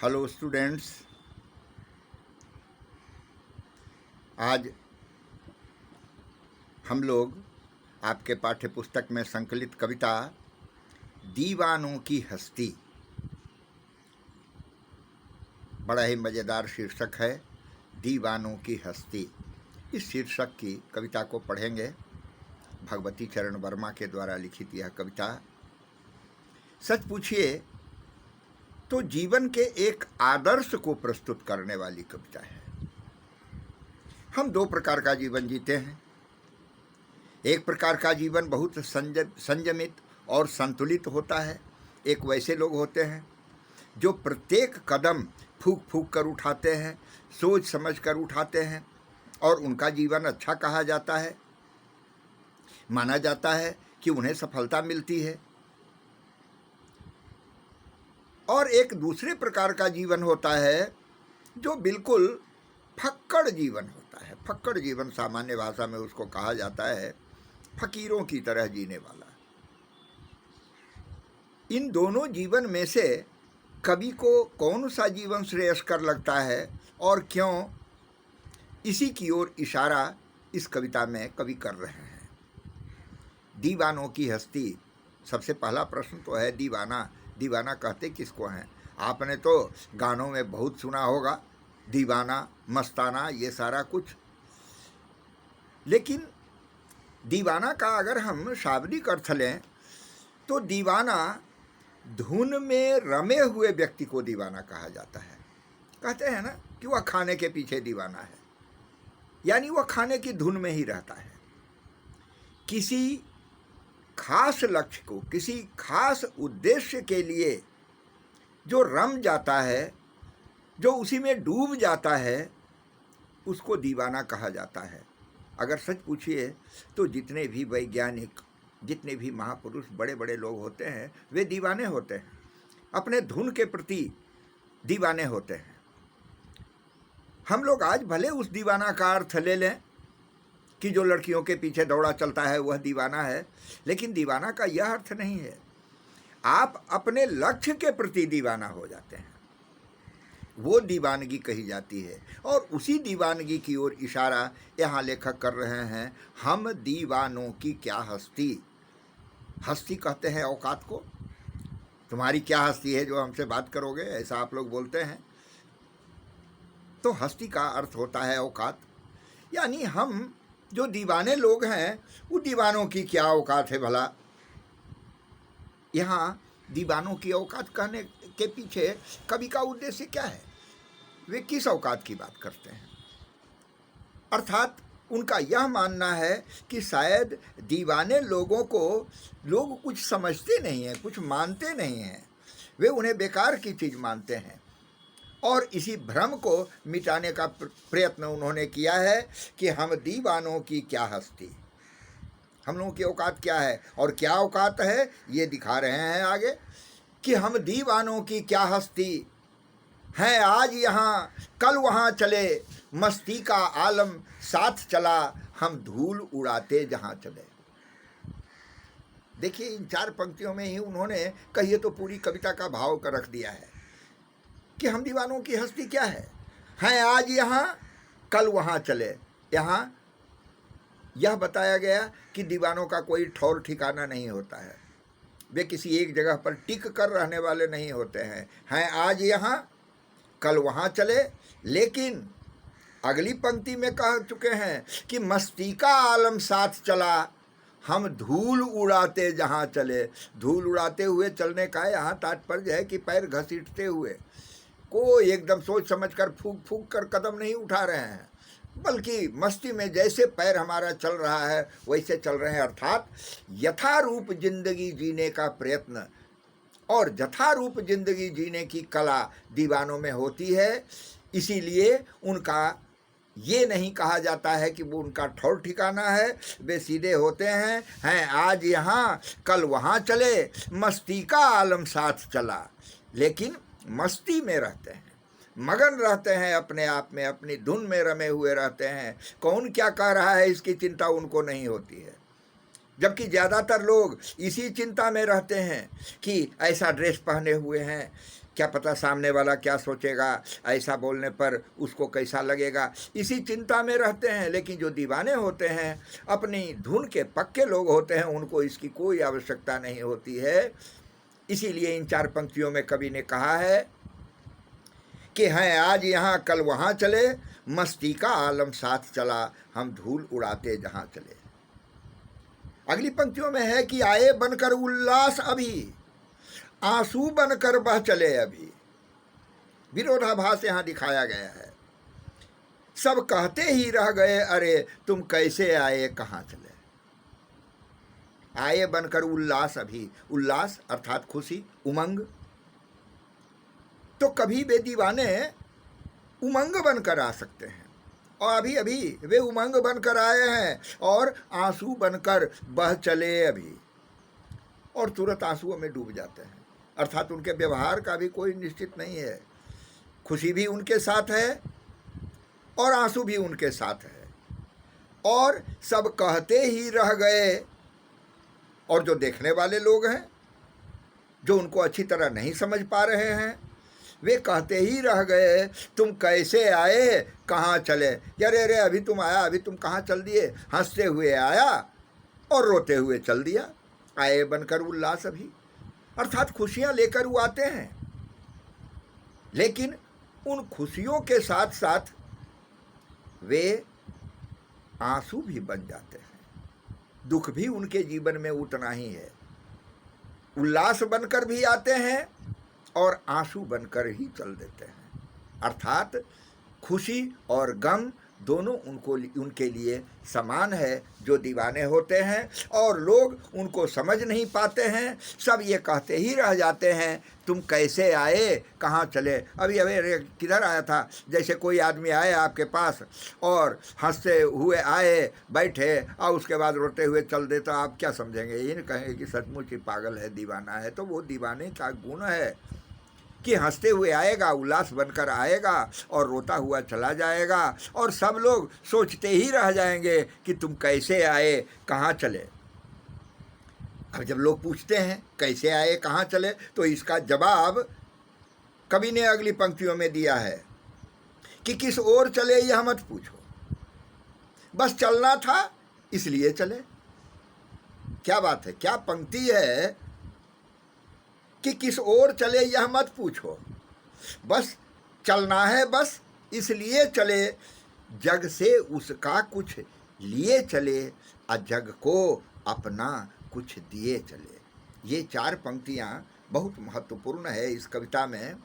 Hello students. आज हम लोग आपके पाठ्य पुस्तक में संकलित कविता दीवानों की हस्ती, बड़ा ही मज़ेदार शीर्षक है, दीवानों की हस्ती। इस शीर्षक की कविता को पढ़ेंगे। भगवती चरण वर्मा के द्वारा लिखित यह कविता सच पूछिए तो जीवन के एक आदर्श को प्रस्तुत करने वाली कविता है। हम दो प्रकार का जीवन जीते हैं। एक प्रकार का जीवन बहुत संयमित और संतुलित होता है। एक वैसे लोग होते हैं जो प्रत्येक कदम फूंक फूंक कर उठाते हैं, सोच समझ कर उठाते हैं और उनका जीवन अच्छा कहा जाता है, माना जाता है कि उन्हें सफलता मिलती है। और एक दूसरे प्रकार का जीवन होता है जो बिल्कुल फक्कड़ जीवन होता है। फक्कड़ जीवन सामान्य भाषा में उसको कहा जाता है फकीरों की तरह जीने वाला। इन दोनों जीवन में से कवि को कौन सा जीवन श्रेयस्कर लगता है और क्यों, इसी की ओर इशारा इस कविता में कवि कर रहे हैं। दीवानों की हस्ती, सबसे पहला प्रश्न तो है दीवाना। दीवाना कहते किसको हैं? आपने तो गानों में बहुत सुना होगा, दीवाना, मस्ताना, ये सारा कुछ। लेकिन दीवाना का अगर हम शाब्दिक अर्थ लें तो दीवाना धुन में रमे हुए व्यक्ति को दीवाना कहा जाता है। कहते हैं ना कि वह खाने के पीछे दीवाना है, यानी वह खाने की धुन में ही रहता है। किसी खास लक्ष्य को, किसी खास उद्देश्य के लिए जो रम जाता है, जो उसी में डूब जाता है, उसको दीवाना कहा जाता है। अगर सच पूछिए तो जितने भी वैज्ञानिक, जितने भी महापुरुष, बड़े बड़े लोग होते हैं, वे दीवाने होते हैं, अपने धुन के प्रति दीवाने होते हैं। हम लोग आज भले उस दीवाना का अर्थ ले लें कि जो लड़कियों के पीछे दौड़ा चलता है वह दीवाना है, लेकिन दीवाना का यह अर्थ नहीं है। आप अपने लक्ष्य के प्रति दीवाना हो जाते हैं, वो दीवानगी कही जाती है। और उसी दीवानगी की ओर इशारा यहाँ लेखक कर रहे हैं। हम दीवानों की क्या हस्ती। हस्ती कहते हैं औकात को। तुम्हारी क्या हस्ती है जो हमसे बात करोगे, ऐसा आप लोग बोलते हैं। तो हस्ती का अर्थ होता है औकात, यानी हम जो दीवाने लोग हैं वो दीवानों की क्या औकात है भला। यहाँ दीवानों की औकात कहने के पीछे कवि का उद्देश्य क्या है? वे किस औकात की बात करते हैं? अर्थात उनका यह मानना है कि शायद दीवाने लोगों को लोग कुछ समझते नहीं हैं, कुछ मानते नहीं हैं, वे उन्हें बेकार की चीज़ मानते हैं। और इसी भ्रम को मिटाने का प्रयत्न उन्होंने किया है कि हम दीवानों की क्या हस्ती, हम लोगों की औकात क्या है। और क्या औकात है ये दिखा रहे हैं आगे कि हम दीवानों की क्या हस्ती हैं, आज यहाँ कल वहाँ चले, मस्ती का आलम साथ चला, हम धूल उड़ाते जहाँ चले। देखिए, इन चार पंक्तियों में ही उन्होंने कहिए तो पूरी कविता का भाव कर रख दिया है कि हम दीवानों की हस्ती क्या है। हैं आज यहाँ कल वहाँ चले। यहाँ यह बताया गया कि दीवानों का कोई ठौर ठिकाना नहीं होता है, वे किसी एक जगह पर टिक कर रहने वाले नहीं होते हैं। हैं आज यहाँ कल वहाँ चले, लेकिन अगली पंक्ति में कह चुके हैं कि मस्ती का आलम साथ चला, हम धूल उड़ाते जहाँ चले। धूल उड़ाते हुए चलने का यहाँ तात्पर्य है कि पैर घसीटते हुए, को एकदम सोच समझ कर फूंक फूंक कर कदम नहीं उठा रहे हैं, बल्कि मस्ती में जैसे पैर हमारा चल रहा है वैसे चल रहे हैं। अर्थात यथारूप जिंदगी जीने का प्रयत्न और यथारूप जिंदगी जीने की कला दीवानों में होती है। इसीलिए उनका ये नहीं कहा जाता है कि वो उनका ठौर ठिकाना है, वे सीधे होते हैं आज यहाँ कल वहाँ चले, मस्ती का आलम साथ चला। लेकिन मस्ती में रहते हैं, मगन रहते हैं, अपने आप में अपनी धुन में रमे हुए रहते हैं। कौन क्या कह रहा है इसकी चिंता उनको नहीं होती है। जबकि ज़्यादातर लोग इसी चिंता में रहते हैं कि ऐसा ड्रेस पहने हुए हैं, क्या पता सामने वाला क्या सोचेगा, ऐसा बोलने पर उसको कैसा लगेगा, इसी चिंता में रहते हैं। लेकिन जो दीवाने होते हैं, अपनी धुन के पक्के लोग होते हैं, उनको इसकी कोई आवश्यकता नहीं होती है। इसीलिए इन 4 पंक्तियों में कवि ने कहा है कि हैं आज यहाँ कल वहाँ चले, मस्ती का आलम साथ चला, हम धूल उड़ाते जहाँ चले। अगली पंक्तियों में है कि आए बनकर उल्लास अभी, आंसू बनकर बह चले अभी। विरोधाभास यहाँ दिखाया गया है। सब कहते ही रह गए अरे तुम कैसे आए कहाँ चले। आए बनकर उल्लास अभी, उल्लास अर्थात खुशी, उमंग। तो कभी वे दीवाने उमंग बनकर आ सकते हैं, और अभी अभी वे उमंग बनकर आए हैं और आंसू बनकर बह चले अभी, और तुरंत आंसुओं में डूब जाते हैं। अर्थात उनके व्यवहार का भी कोई निश्चित नहीं है। खुशी भी उनके साथ है और आंसू भी उनके साथ है, और सब कहते ही रह गए। और जो देखने वाले लोग हैं, जो उनको अच्छी तरह नहीं समझ पा रहे हैं, वे कहते ही रह गए तुम कैसे आए कहाँ चले। यार अरे अभी तुम आया, अभी तुम कहाँ चल दिए। हंसते हुए आया और रोते हुए चल दिया। आए बनकर उल्लास अभी, अर्थात खुशियाँ लेकर वो आते हैं, लेकिन उन खुशियों के साथ साथ वे आंसू भी बन जाते हैं। दुख भी उनके जीवन में उतना ही है। उल्लास बनकर भी आते हैं और आंसू बनकर ही चल देते हैं। अर्थात खुशी और गम दोनों उनके लिए समान है। जो दीवाने होते हैं और लोग उनको समझ नहीं पाते हैं, सब ये कहते ही रह जाते हैं तुम कैसे आए कहाँ चले। अभी अभी किधर आया था, जैसे कोई आदमी आए आपके पास और हंसते हुए आए, बैठे और उसके बाद रोते हुए चल दे, तो आप क्या समझेंगे? ये नहीं कहेंगे कि सचमुच ही पागल है, दीवाना है। तो वो दीवाने का गुण है कि हंसते हुए आएगा, उल्लास बनकर आएगा और रोता हुआ चला जाएगा, और सब लोग सोचते ही रह जाएंगे कि तुम कैसे आए कहाँ चले। अब जब लोग पूछते हैं कैसे आए कहाँ चले, तो इसका जवाब कवि ने अगली पंक्तियों में दिया है कि किस ओर चले यह मत पूछो, बस चलना था इसलिए चले। क्या बात है, क्या पंक्ति है कि किस ओर चले यह मत पूछो, बस चलना है, बस इसलिए चले। जग से उसका कुछ लिए चले, जग को अपना कुछ दिए चले। ये 4 पंक्तियाँ बहुत महत्वपूर्ण है इस कविता में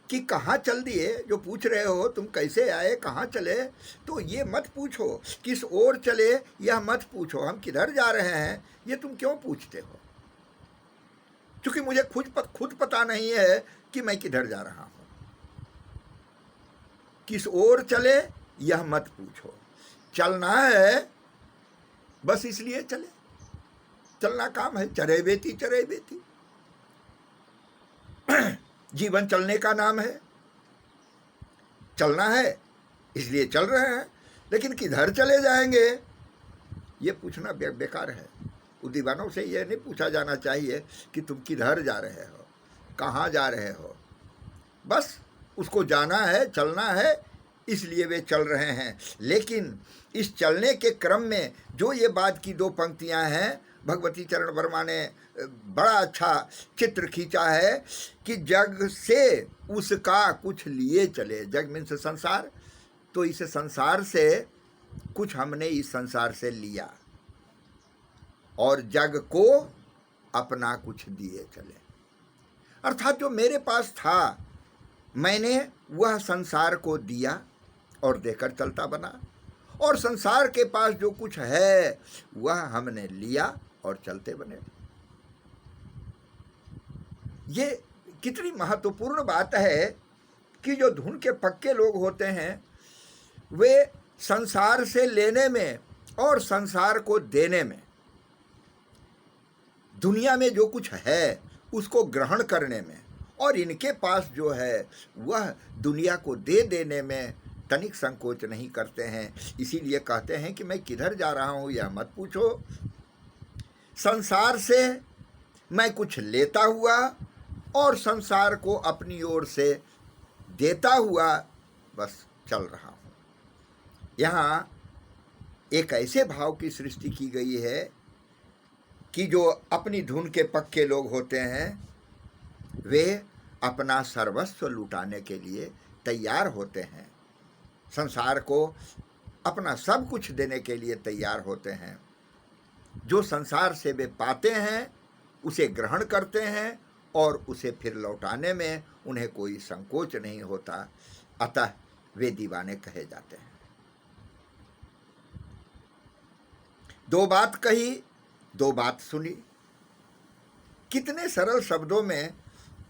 कि कहाँ चल दिए। जो पूछ रहे हो तुम कैसे आए कहाँ चले, तो ये मत पूछो। किस ओर चले यह मत पूछो, हम किधर जा रहे हैं ये तुम क्यों पूछते हो, क्योंकि मुझे खुद पता नहीं है कि मैं किधर जा रहा हूँ। किस ओर चले यह मत पूछो, चलना है बस इसलिए चले। चलना काम है, चरे बेती चरे बेती। जीवन चलने का नाम है, चलना है इसलिए चल रहे हैं, लेकिन किधर चले जाएंगे ये पूछना बेकार है। दीवानों से यह नहीं पूछा जाना चाहिए कि तुम किधर जा रहे हो, कहाँ जा रहे हो। बस उसको जाना है, चलना है, इसलिए वे चल रहे हैं। लेकिन इस चलने के क्रम में जो ये बात की 2 पंक्तियां हैं, भगवती चरण वर्मा ने बड़ा अच्छा चित्र खींचा है कि जग से उसका कुछ लिए चले। जग मीन्स संसार, तो इस संसार से कुछ हमने इस संसार से लिया और जग को अपना कुछ दिए चले। अर्थात जो मेरे पास था मैंने वह संसार को दिया और देकर चलता बना, और संसार के पास जो कुछ है वह हमने लिया और चलते बने। ये कितनी महत्वपूर्ण बात है कि जो धुन के पक्के लोग होते हैं वे संसार से लेने में और संसार को देने में, दुनिया में जो कुछ है उसको ग्रहण करने में, और इनके पास जो है वह दुनिया को दे देने में तनिक संकोच नहीं करते हैं। इसीलिए कहते हैं कि मैं किधर जा रहा हूँ यह मत पूछो, संसार से मैं कुछ लेता हुआ और संसार को अपनी ओर से देता हुआ बस चल रहा हूँ। यहाँ एक ऐसे भाव की सृष्टि की गई है कि जो अपनी धुन के पक्के लोग होते हैं वे अपना सर्वस्व लुटाने के लिए तैयार होते हैं, संसार को अपना सब कुछ देने के लिए तैयार होते हैं। जो संसार से वे पाते हैं उसे ग्रहण करते हैं और उसे फिर लौटाने में उन्हें कोई संकोच नहीं होता, अतः वे दीवाने कहे जाते हैं। दो बात कही, दो बात सुनी, कितने सरल शब्दों में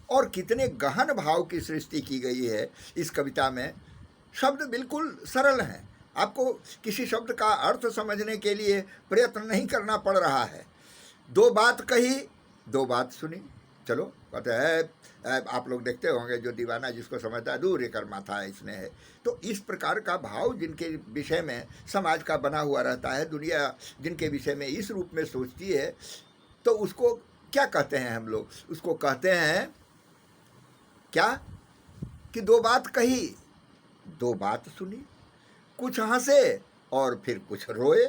और कितने गहन भाव की सृष्टि की गई है इस कविता में। शब्द बिल्कुल सरल हैं, आपको किसी शब्द का अर्थ समझने के लिए प्रयत्न नहीं करना पड़ रहा है। दो बात कही, दो बात सुनी। चलो कहते हैं आप लोग देखते होंगे, जो दीवाना जिसको समझता है दूर कर माथा इसने है। तो इस प्रकार का भाव जिनके विषय में समाज का बना हुआ रहता है, दुनिया जिनके विषय में इस रूप में सोचती है, तो उसको क्या कहते हैं हम लोग? उसको कहते हैं क्या कि दो बात कही, दो बात सुनी, कुछ हंसे और फिर कुछ रोए।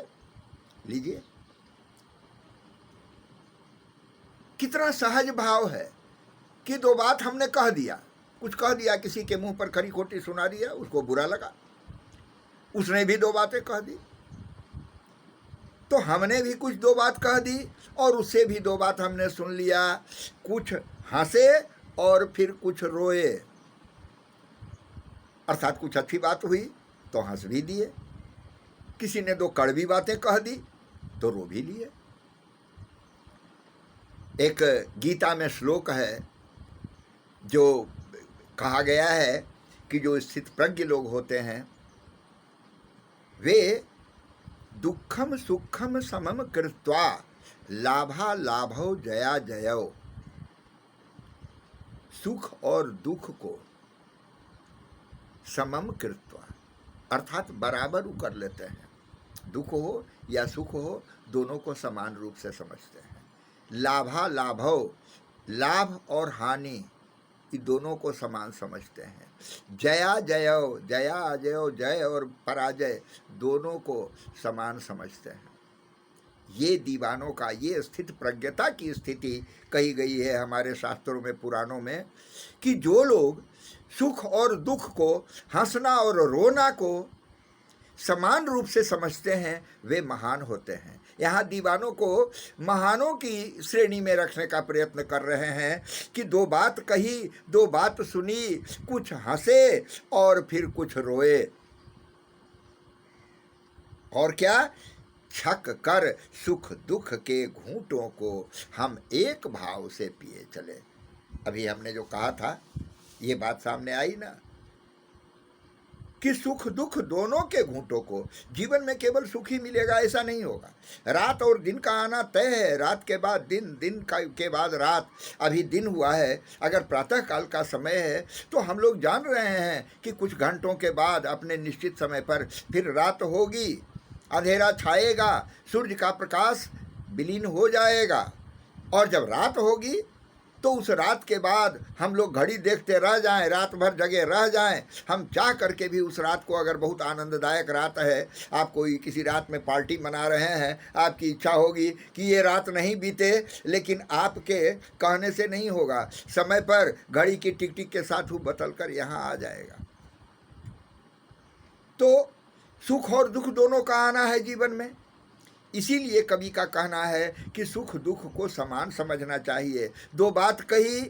लीजिए कितना सहज भाव है कि दो बात हमने कह दिया, कुछ कह दिया, किसी के मुंह पर खरी खोटी सुना दिया, उसको बुरा लगा, उसने भी दो बातें कह दी, तो हमने भी कुछ दो बात कह दी और उससे भी दो बात हमने सुन लिया। कुछ हंसे और फिर कुछ रोए, अर्थात कुछ अच्छी बात हुई तो हंस भी दिए, किसी ने दो कड़वी बातें कह दी तो रो भी लिए। एक गीता में श्लोक है जो कहा गया है कि जो स्थित प्रज्ञ लोग होते हैं वे दुखम सुखम समम कृत्वा लाभा लाभो जया जयो, सुख और दुख को समम कृत्वा अर्थात बराबर कर लेते हैं। दुख हो या सुख हो दोनों को समान रूप से समझते हैं। लाभा लाभो, लाभ और हानि ये दोनों को समान समझते हैं। जया जयो, जया अजयो, जय और पराजय दोनों को समान समझते हैं। ये दीवानों का, ये स्थित प्रज्ञता की स्थिति कही गई है हमारे शास्त्रों में, पुराणों में, कि जो लोग सुख और दुख को, हंसना और रोना को समान रूप से समझते हैं वे महान होते हैं। यहाँ दीवानों को महानों की श्रेणी में रखने का प्रयत्न कर रहे हैं कि दो बात कही, दो बात सुनी, कुछ हंसे और फिर कुछ रोए, और क्या, छक कर सुख दुख के घूंटों को हम एक भाव से पिए चले। अभी हमने जो कहा था ये बात सामने आई ना कि सुख दुख दोनों के घूंटों को, जीवन में केवल सुख ही मिलेगा ऐसा नहीं होगा। रात और दिन का आना तय है, रात के बाद दिन, दिन के बाद रात। अभी दिन हुआ है, अगर प्रातः काल का समय है तो हम लोग जान रहे हैं कि कुछ घंटों के बाद अपने निश्चित समय पर फिर रात होगी, अंधेरा छाएगा, सूर्य का प्रकाश विलीन हो जाएगा, और जब रात होगी तो उस रात के बाद हम लोग घड़ी देखते रह जाएं, रात भर जगे रह जाएं, हम चाह करके भी उस रात को, अगर बहुत आनंददायक रात है, आप कोई किसी रात में पार्टी मना रहे हैं, आपकी इच्छा होगी कि ये रात नहीं बीते, लेकिन आपके कहने से नहीं होगा, समय पर घड़ी की टिक टिक के साथ वो बदल कर यहाँ आ जाएगा। तो सुख और दुख दोनों का आना है जीवन में, इसीलिए कवि का कहना है कि सुख दुख को समान समझना चाहिए। दो बात कही,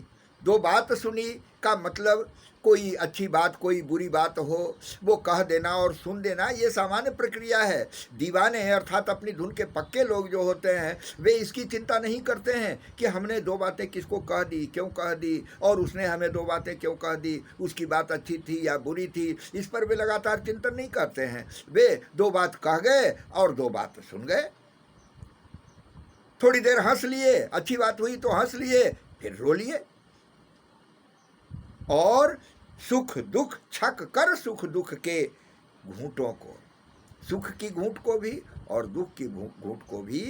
दो बात सुनी का मतलब कोई अच्छी बात, कोई बुरी बात हो वो कह देना और सुन देना, ये सामान्य प्रक्रिया है। दीवाने अर्थात अपनी धुन के पक्के लोग जो होते हैं वे इसकी चिंता नहीं करते हैं कि हमने दो बातें किसको कह दी, क्यों कह दी, और उसने हमें दो बातें क्यों कह दी, उसकी बात अच्छी थी या बुरी थी, इस पर वे लगातार चिंतन नहीं करते हैं। वे दो बात कह गए और दो बात सुन गए, थोड़ी देर हंस लिए, अच्छी बात हुई तो हंस लिए, फिर रो लिए, और सुख दुख छक कर सुख दुख के घूंटों को, सुख की घूंट को भी और दुख की घूंट को भी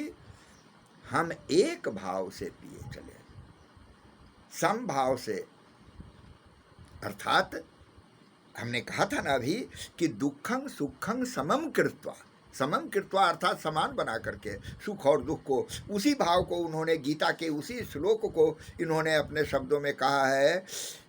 हम एक भाव से पिए चले, समभाव से। अर्थात हमने कहा था ना अभी कि दुखं सुखं समम कृत्वा, समम कृत्वा अर्थात समान बना करके सुख और दुख को, उसी भाव को उन्होंने गीता के उसी श्लोक को इन्होंने अपने शब्दों में कहा है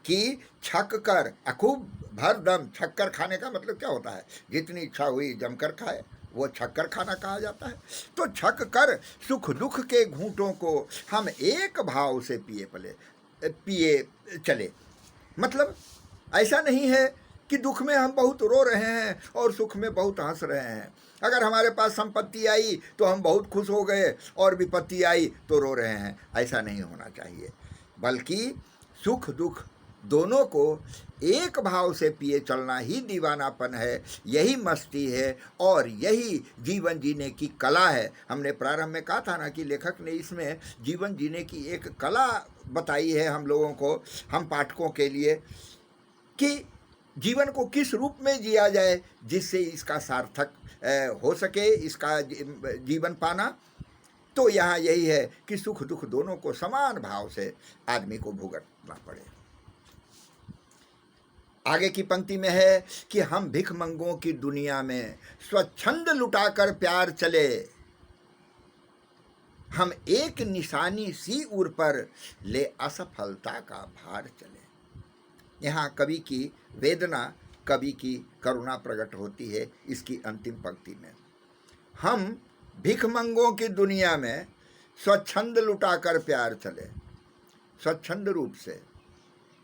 कि छक कर, खूब भर दम। छक्कर खाने का मतलब क्या होता है? जितनी इच्छा हुई जमकर खाए, वो छक्कर खाना कहा जाता है। तो छक कर सुख दुख के घूंटों को हम एक भाव से पिए चले। मतलब ऐसा नहीं है कि दुख में हम बहुत रो रहे हैं और सुख में बहुत हंस रहे हैं। अगर हमारे पास संपत्ति आई तो हम बहुत खुश हो गए और विपत्ति आई तो रो रहे हैं, ऐसा नहीं होना चाहिए। बल्कि सुख दुख दोनों को एक भाव से पिए चलना ही दीवानापन है, यही मस्ती है और यही जीवन जीने की कला है। हमने प्रारंभ में कहा था ना कि लेखक ने इसमें जीवन जीने की एक कला बताई है हम लोगों को, हम पाठकों के लिए, कि जीवन को किस रूप में जिया जाए जिससे इसका सार्थक हो सके, इसका जीवन पाना। तो यहाँ यही है कि सुख दुख दोनों को समान भाव से आदमी को भुगतना पड़े। आगे की पंक्ति में है कि हम भिखमंगों की दुनिया में स्वच्छंद लुटाकर प्यार चले, हम एक निशानी सी उर पर ले असफलता का भार चले। यहाँ कवि की वेदना, कवि की करुणा प्रकट होती है इसकी अंतिम पंक्ति में। हम भिखमंगों की दुनिया में स्वच्छंद लुटाकर प्यार चले। स्वच्छंद रूप से,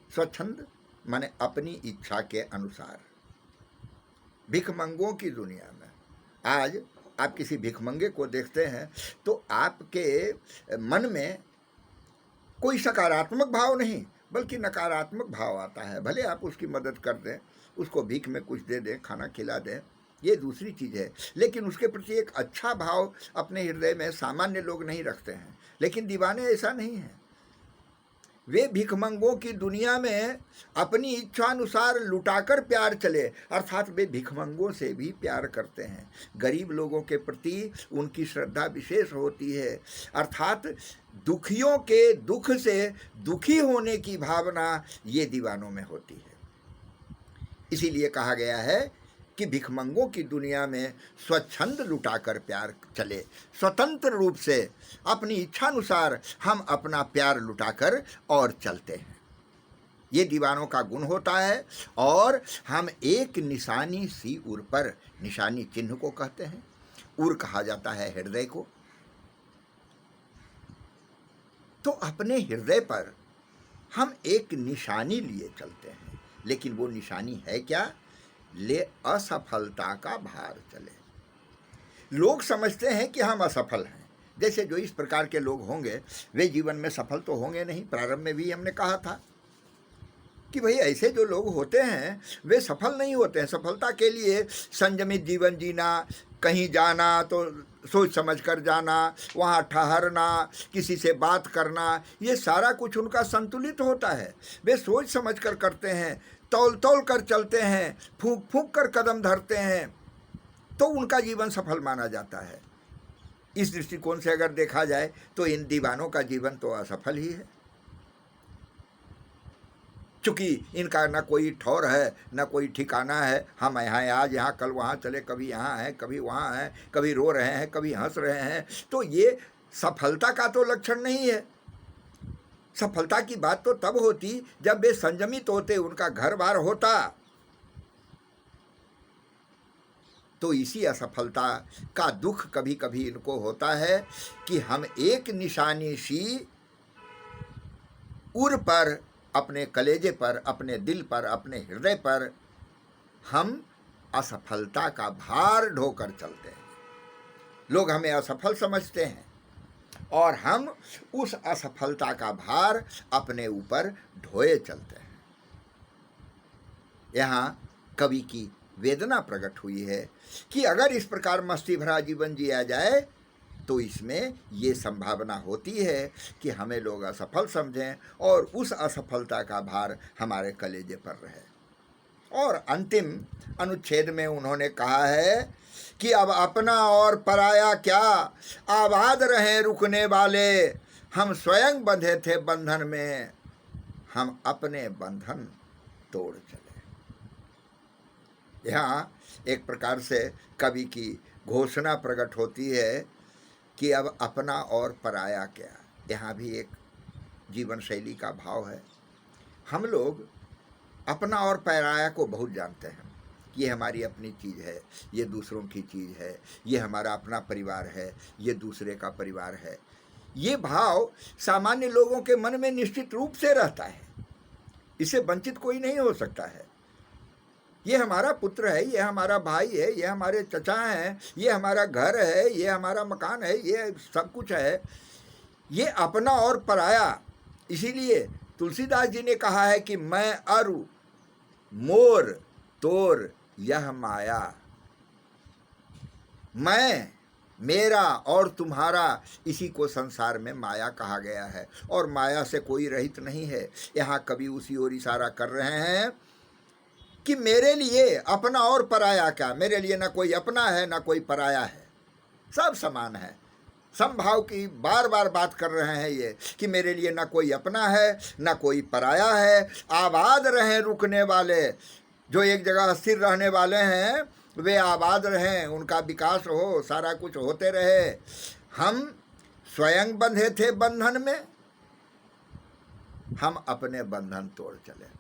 स्वच्छंद माने अपनी इच्छा के अनुसार। भिखमंगों की दुनिया में आज आप किसी भिखमंगे को देखते हैं तो आपके मन में कोई सकारात्मक भाव नहीं बल्कि नकारात्मक भाव आता है। भले आप उसकी मदद कर दें, उसको भीख में कुछ दे दें, खाना खिला दें, ये दूसरी चीज़ है, लेकिन उसके प्रति एक अच्छा भाव अपने हृदय में सामान्य लोग नहीं रखते हैं। लेकिन दीवाने ऐसा नहीं है, वे भिखमंगों की दुनिया में अपनी इच्छा अनुसार लुटाकर प्यार चले, अर्थात वे भिखमंगों से भी प्यार करते हैं। गरीब लोगों के प्रति उनकी श्रद्धा विशेष होती है, अर्थात दुखियों के दुख से दुखी होने की भावना ये दीवानों में होती है। इसीलिए कहा गया है कि भिखमंगों की दुनिया में स्वच्छंद लुटाकर प्यार चले, स्वतंत्र रूप से अपनी इच्छानुसार हम अपना प्यार लुटाकर और चलते हैं। ये दीवानों का गुण होता है। और हम एक निशानी सी उर पर, निशानी चिन्ह को कहते हैं, उर कहा जाता है हृदय को। तो अपने हृदय पर हम एक निशानी लिए चलते हैं, लेकिन वो निशानी है क्या? ले असफलता का भार चले। लोग समझते हैं कि हम असफल हैं। जैसे जो इस प्रकार के लोग होंगे वे जीवन में सफल तो होंगे नहीं। प्रारंभ में भी हमने कहा था कि भाई ऐसे जो लोग होते हैं वे सफल नहीं होते हैं। सफलता के लिए संयमित जीवन जीना, कहीं जाना तो सोच समझ कर जाना, वहाँ ठहरना, किसी से बात करना, ये सारा कुछ उनका संतुलित होता है। वे सोच समझ कर करते हैं, तौल तौल कर चलते हैं, फूंक फूंक कर कदम धरते हैं, तो उनका जीवन सफल माना जाता है। इस दृष्टिकोण से अगर देखा जाए तो इन दीवानों का जीवन तो असफल ही है, चूँकि इनका ना कोई ठौर है, ना कोई ठिकाना है। हम यहाँ आज, यहाँ कल वहाँ चले, कभी यहाँ हैं, कभी वहाँ हैं, कभी रो रहे हैं, कभी हंस रहे हैं। तो ये सफलता का तो लक्षण नहीं है। सफलता की बात तो तब होती जब वे संयमित होते, उनका घर बार होता। तो इसी असफलता का दुख कभी कभी इनको होता है कि हम एक निशानी सी उर पर, अपने कलेजे पर, अपने दिल पर, अपने हृदय पर हम असफलता का भार ढोकर चलते हैं। लोग हमें असफल समझते हैं और हम उस असफलता का भार अपने ऊपर ढोए चलते हैं। यहाँ कवि की वेदना प्रकट हुई है कि अगर इस प्रकार मस्ती भरा जीवन जिया जाए तो इसमें ये संभावना होती है कि हमें लोग असफल समझें और उस असफलता का भार हमारे कलेजे पर रहे। और अंतिम अनुच्छेद में उन्होंने कहा है कि अब अपना और पराया क्या, आबाद रहे रुकने वाले, हम स्वयं बंधे थे बंधन में, हम अपने बंधन तोड़ चले। यहाँ एक प्रकार से कवि की घोषणा प्रकट होती है कि अब अपना और पराया क्या। यहाँ भी एक जीवन शैली का भाव है। हम लोग अपना और पराया को बहुत जानते हैं। ये हमारी अपनी चीज़ है, ये दूसरों की चीज़ है, ये हमारा अपना परिवार है, ये दूसरे का परिवार है। ये भाव सामान्य लोगों के मन में निश्चित रूप से रहता है, इससे वंचित कोई नहीं हो सकता है। ये हमारा पुत्र है, ये हमारा भाई है, ये हमारे चचा हैं, ये हमारा घर है, ये हमारा मकान है, ये सब कुछ है। ये अपना और पराया, इसीलिए तुलसीदास जी ने कहा है कि मैं अरु मोर तोर यह माया। मैं, मेरा और तुम्हारा, इसी को संसार में माया कहा गया है, और माया से कोई रहित नहीं है। यहाँ कवि उसी ओर इशारा कर रहे हैं कि मेरे लिए अपना और पराया क्या। मेरे लिए ना कोई अपना है ना कोई पराया है, सब समान है। समभाव की बार बार बात कर रहे हैं ये कि मेरे लिए ना कोई अपना है ना कोई पराया है। आबाद रहें रुकने वाले, जो एक जगह स्थिर रहने वाले हैं वे आबाद रहें, उनका विकास हो, सारा कुछ होते रहे। हम स्वयं बंधे थे बंधन में, हम अपने बंधन तोड़ चले।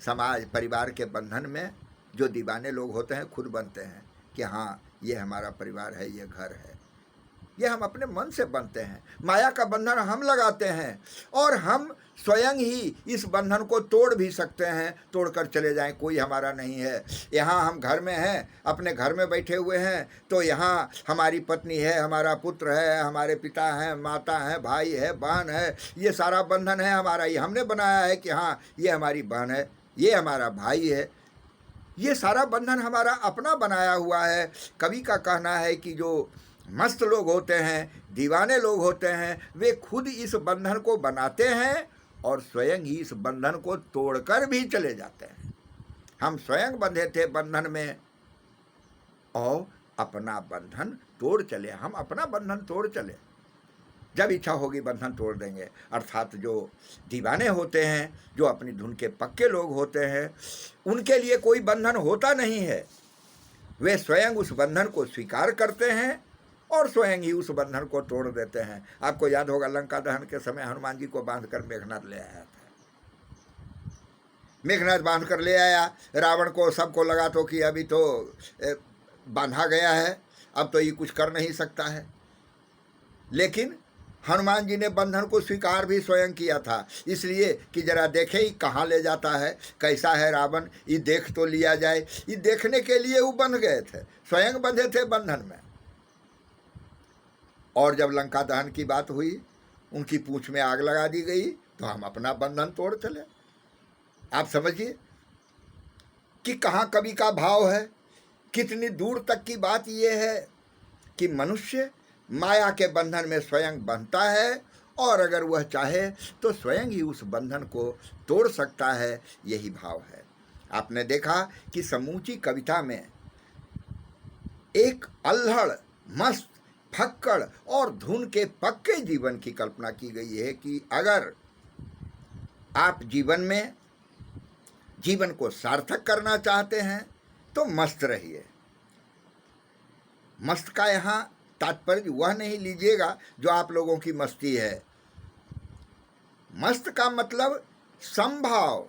समाज परिवार के बंधन में जो दीवाने लोग होते हैं खुद बनते हैं कि हाँ ये हमारा परिवार है, ये घर है। ये हम अपने मन से बनते हैं, माया का बंधन हम लगाते हैं, और हम स्वयं ही इस बंधन को तोड़ भी सकते हैं। तोड़कर चले जाएं, कोई हमारा नहीं है। यहाँ हम घर में हैं, अपने घर में बैठे हुए हैं, तो यहाँ हमारी पत्नी है, हमारा पुत्र है, हमारे पिता हैं, माता हैं, भाई है, बहन है, ये सारा बंधन है हमारा। ये हमने बनाया है कि हाँ ये हमारी बहन है, ये हमारा भाई है। ये सारा बंधन हमारा अपना बनाया हुआ है। कवि का कहना है कि जो मस्त लोग होते हैं, दीवाने लोग होते हैं, वे खुद इस बंधन को बनाते हैं और स्वयं ही इस बंधन को तोड़कर भी चले जाते हैं। हम स्वयं बंधे थे बंधन में और अपना बंधन तोड़ चले। हम अपना बंधन तोड़ चले, जब इच्छा होगी बंधन तोड़ देंगे। अर्थात जो दीवाने होते हैं, जो अपनी धुन के पक्के लोग होते हैं, उनके लिए कोई बंधन होता नहीं है। वे स्वयं उस बंधन को स्वीकार करते हैं और स्वयं ही उस बंधन को तोड़ देते हैं। आपको याद होगा लंका दहन के समय हनुमान जी को बांधकर मेघनाथ ले आया था। मेघनाथ बांध कर ले आया, रावण को सबको लगा तो कि अभी तो बांधा गया है, अब तो ये कुछ कर नहीं सकता है। लेकिन हनुमान जी ने बंधन को स्वीकार भी स्वयं किया था, इसलिए कि जरा देखे ही कहाँ ले जाता है, कैसा है रावण, ये देख तो लिया जाए। ये देखने के लिए वो बंध गए थे, स्वयं बंधे थे बंधन में। और जब लंका दहन की बात हुई, उनकी पूंछ में आग लगा दी गई, तो हम अपना बंधन तोड़ चले। आप समझिए कि कहाँ कवि का भाव है, कितनी दूर तक की बात ये है कि मनुष्य माया के बंधन में स्वयं बंधता है, और अगर वह चाहे तो स्वयं ही उस बंधन को तोड़ सकता है। यही भाव है। आपने देखा कि समूची कविता में एक अल्हड़, मस्त, फक्कड़ और धुन के पक्के जीवन की कल्पना की गई है कि अगर आप जीवन को सार्थक करना चाहते हैं तो मस्त रहिए। मस्त का यहाँ तात्पर्य वह नहीं लीजिएगा जो आप लोगों की मस्ती है। मस्त का मतलब समभाव,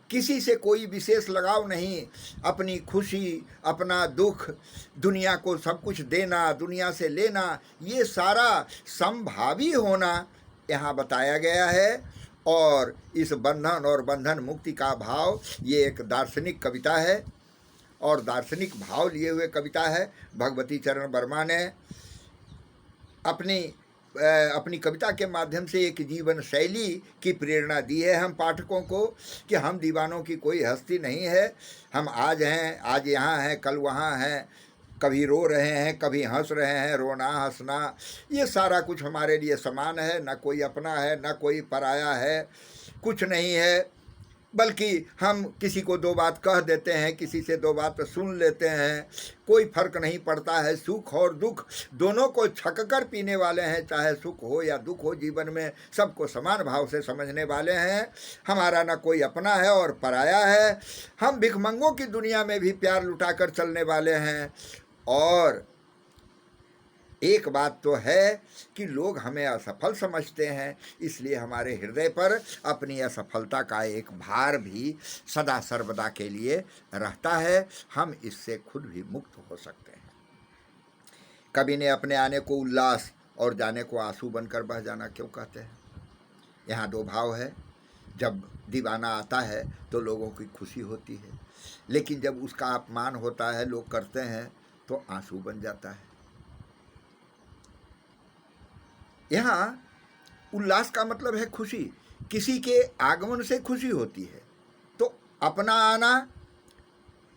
किसी से कोई विशेष लगाव नहीं, अपनी खुशी, अपना दुख, दुनिया को सब कुछ देना, दुनिया से लेना, ये सारा समभावी होना यहाँ बताया गया है। और इस बंधन और बंधन मुक्ति का भाव ये एक दार्शनिक कविता है, और दार्शनिक भाव लिए हुए कविता है। भगवती चरण वर्मा ने अपनी कविता के माध्यम से एक जीवन शैली की प्रेरणा दी है हम पाठकों को कि हम दीवानों की कोई हस्ती नहीं है। हम आज हैं, आज यहाँ हैं, कल वहाँ हैं, कभी रो रहे हैं, कभी हंस रहे हैं। रोना हंसना ये सारा कुछ हमारे लिए समान है, ना कोई अपना है ना कोई पराया है, कुछ नहीं है। बल्कि हम किसी को दो बात कह देते हैं, किसी से दो बात सुन लेते हैं, कोई फर्क नहीं पड़ता है। सुख और दुख दोनों को छक कर पीने वाले हैं, चाहे सुख हो या दुख हो, जीवन में सबको समान भाव से समझने वाले हैं। हमारा ना कोई अपना है और पराया है। हम भिखमंगों की दुनिया में भी प्यार लुटाकर चलने वाले हैं। और एक बात तो है कि लोग हमें असफल समझते हैं, इसलिए हमारे हृदय पर अपनी असफलता का एक भार भी सदा सर्वदा के लिए रहता है। हम इससे खुद भी मुक्त हो सकते हैं। कवि ने अपने आने को उल्लास और जाने को आंसू बनकर बह जाना क्यों कहते हैं? यहाँ दो भाव है। जब दीवाना आता है तो लोगों की खुशी होती है, लेकिन जब उसका अपमान होता है, लोग करते हैं, तो आंसू बन जाता है। यहाँ उल्लास का मतलब है खुशी। किसी के आगमन से खुशी होती है, तो अपना आना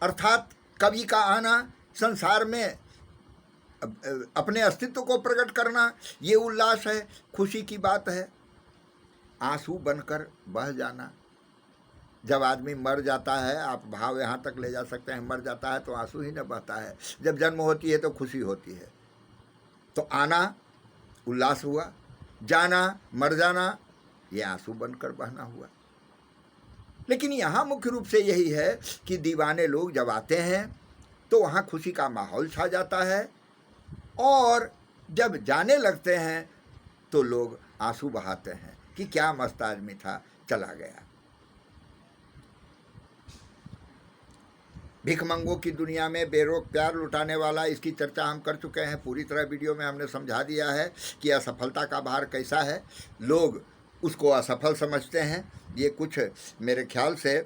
अर्थात कवि का आना, संसार में अपने अस्तित्व को प्रकट करना, ये उल्लास है, खुशी की बात है। आंसू बनकर बह जाना, जब आदमी मर जाता है, आप भाव यहाँ तक ले जा सकते हैं, मर जाता है तो आंसू ही न बहता है। जब जन्म होती है तो खुशी होती है। तो आना उल्लास हुआ, जाना मर जाना ये आंसू बनकर बहना हुआ। लेकिन यहाँ मुख्य रूप से यही है कि दीवाने लोग जब आते हैं तो वहाँ खुशी का माहौल छा जाता है, और जब जाने लगते हैं तो लोग आंसू बहाते हैं कि क्या मस्त आदमी था, चला गया। भिखमंगों की दुनिया में बेरोक प्यार लुटाने वाला, इसकी चर्चा हम कर चुके हैं पूरी तरह। वीडियो में हमने समझा दिया है कि असफलता का भार कैसा है। लोग उसको असफल समझते हैं। ये कुछ मेरे ख्याल से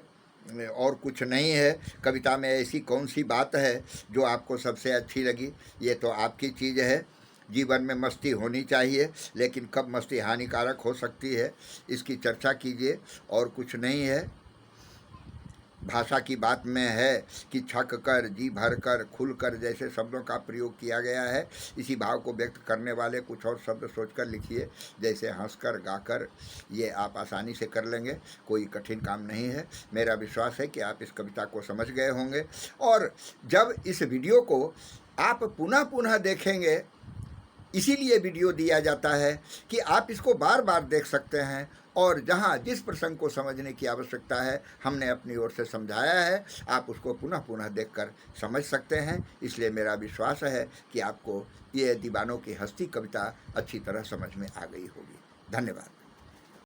और कुछ नहीं है। कविता में ऐसी कौन सी बात है जो आपको सबसे अच्छी लगी? ये तो आपकी चीज़ है। जीवन में मस्ती होनी चाहिए, लेकिन कब मस्ती हानिकारक हो सकती है, इसकी चर्चा कीजिए, और कुछ नहीं है। भाषा की बात में है कि छक कर, जी भर कर, खुल कर जैसे शब्दों का प्रयोग किया गया है। इसी भाव को व्यक्त करने वाले कुछ और शब्द सोचकर लिखिए, जैसे हंसकर, गाकर। ये आप आसानी से कर लेंगे, कोई कठिन काम नहीं है। मेरा विश्वास है कि आप इस कविता को समझ गए होंगे। और जब इस वीडियो को आप पुनः पुनः देखेंगे, इसीलिए वीडियो दिया जाता है कि आप इसको बार बार देख सकते हैं, और जहाँ जिस प्रसंग को समझने की आवश्यकता है हमने अपनी ओर से समझाया है, आप उसको पुनः पुनः देखकर समझ सकते हैं। इसलिए मेरा विश्वास है कि आपको ये दीवानों की हस्ती कविता अच्छी तरह समझ में आ गई होगी। धन्यवाद।